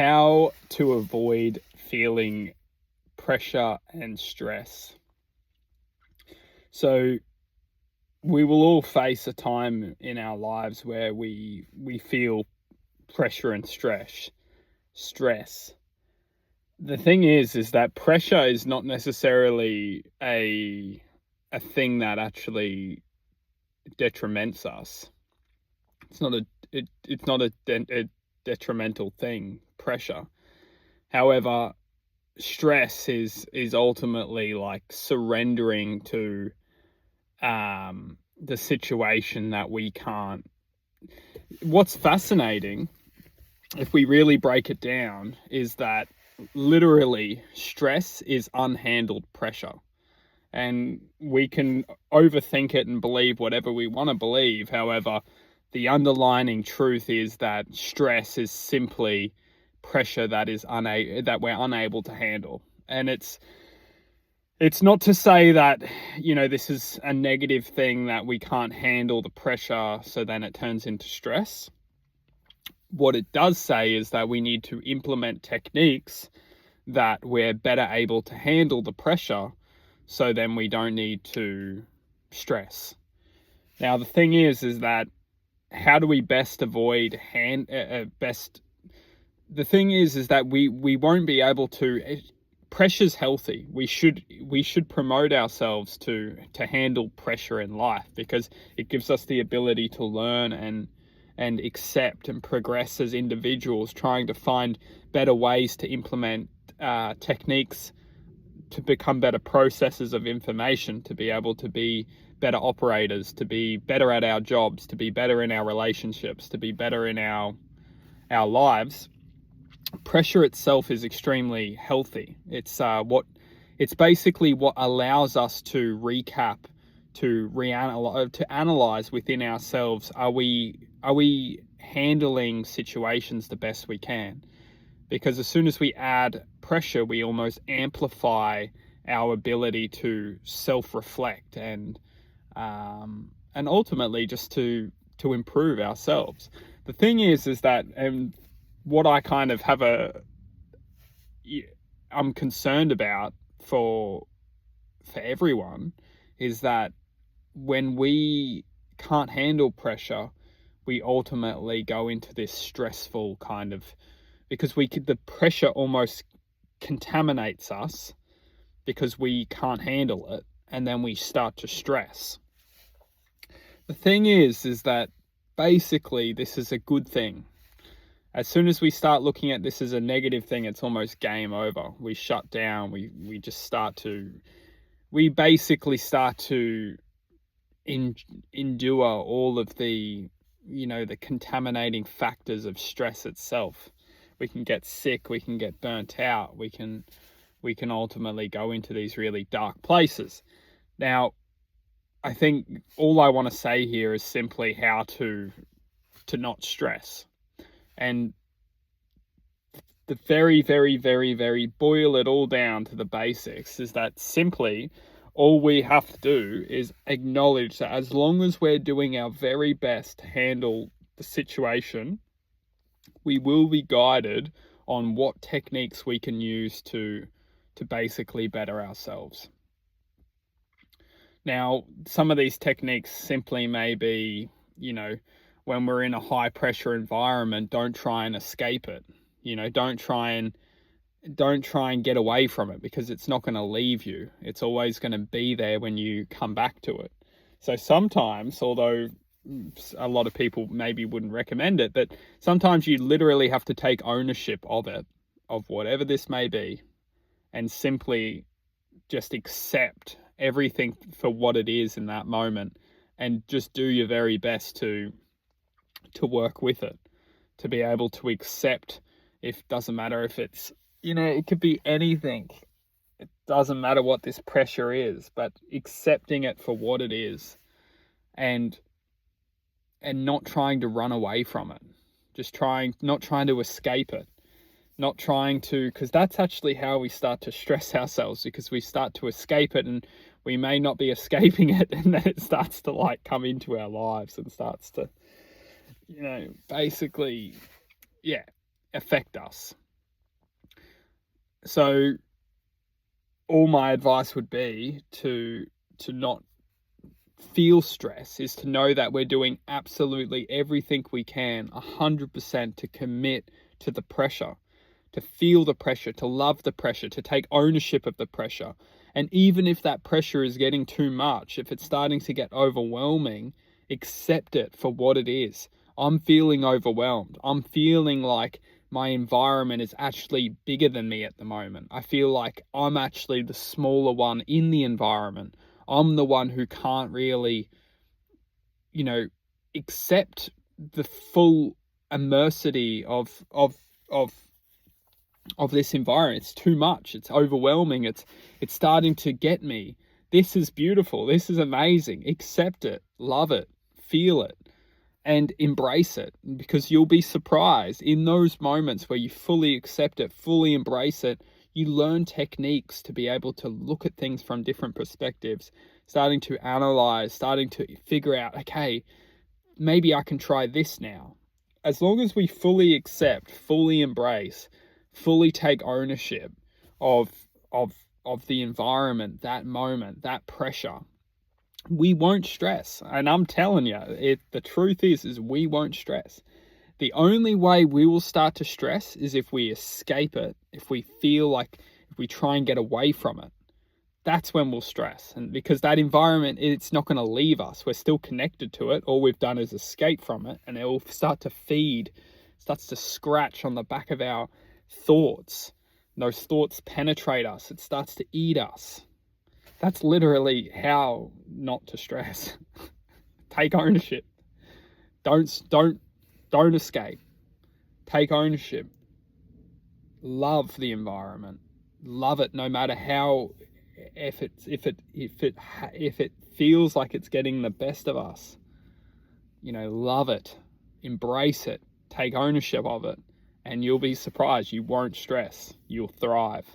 how to avoid feeling pressure and stress. So we will all face a time in our lives where we feel pressure and stress. The thing is that pressure is not necessarily a thing that actually detriments us. It's not a detrimental thing, pressure. However, stress is ultimately like surrendering to the situation that we can't. What's fascinating, if we really break it down, is that literally stress is unhandled pressure. And we can overthink it and believe whatever we want to believe. However, the underlying truth is that stress is simply pressure that we're unable to handle. And it's not to say that, this is a negative thing, that we can't handle the pressure, so then it turns into stress. What it does say is that we need to implement techniques that we're better able to handle the pressure, so then we don't need to stress. Now, the thing is that how do we best avoid the thing is that we won't be able to. Pressure's healthy. We should promote ourselves to handle pressure in life, because it gives us the ability to learn and accept and progress as individuals, trying to find better ways to implement techniques to become better processors of information, to be able to be better operators, to be better at our jobs, to be better in our relationships, to be better in our lives. Pressure itself is extremely healthy. It's basically what allows us to recap, to analyze within ourselves. Are we handling situations the best we can? Because as soon as we add pressure, we almost amplify our ability to self-reflect and ultimately just to improve ourselves. The thing is that, and what I kind of I'm concerned about for everyone, is that when we can't handle pressure, we ultimately go into this stressful kind of, because the pressure almost contaminates us because we can't handle it, and then we start to stress. The thing is that basically this is a good thing. As soon as we start looking at this as a negative thing, it's almost game over. We shut down. We basically start to endure all of the contaminating factors of stress itself. We can get sick, we can get burnt out, we can ultimately go into these really dark places. Now, I think all I want to say here is simply how to not stress. And the very, very, very, very boil it all down to the basics is that simply all we have to do is acknowledge that as long as we're doing our very best to handle the situation, we will be guided on what techniques we can use to basically better ourselves. Now, some of these techniques simply may be, when we're in a high pressure environment, don't try and escape it. Don't try and get away from it, because it's not going to leave you. It's always going to be there when you come back to it. So sometimes, although a lot of people maybe wouldn't recommend it, but sometimes you literally have to take ownership of it, of whatever this may be, and simply just accept everything for what it is in that moment, and just do your very best to work with it, to be able to accept. If doesn't matter if it's, it could be anything. It doesn't matter what this pressure is, but accepting it for what it is, and not trying to run away from it. Not trying to escape it. Not trying to, because that's actually how we start to stress ourselves, because we start to escape it, and we may not be escaping it, and then it starts to come into our lives and starts to, basically, affect us. So all my advice would be to not feel stress, is to know that we're doing absolutely everything we can, 100%, to commit to the pressure, to feel the pressure, to love the pressure, to take ownership of the pressure. And even if that pressure is getting too much, if it's starting to get overwhelming, accept it for what it is. I'm feeling overwhelmed. I'm feeling like my environment is actually bigger than me at the moment. I feel like I'm actually the smaller one in the environment. I'm the one who can't really, accept the full immersity of this environment. It's too much. It's overwhelming. It's starting to get me. This is beautiful. This is amazing. Accept it. Love it. Feel it. And embrace it, because you'll be surprised in those moments where you fully accept it, fully embrace it. You learn techniques to be able to look at things from different perspectives, starting to analyze, starting to figure out, okay, maybe I can try this now. As long as we fully accept, fully embrace, fully take ownership of the environment, that moment, that pressure, we won't stress. And I'm telling you, the truth is we won't stress. The only way we will start to stress is if we escape it, if we feel like, if we try and get away from it. That's when we'll stress. And because that environment, it's not going to leave us. We're still connected to it. All we've done is escape from it, and it will start to feed, starts to scratch on the back of our thoughts. Those thoughts penetrate us. It starts to eat us. That's literally how not to stress. Take ownership. Don't escape. Take ownership. Love the environment. Love it, no matter how, if it feels like it's getting the best of us. Love it. Embrace it. Take ownership of it, and you'll be surprised. You won't stress. You'll thrive.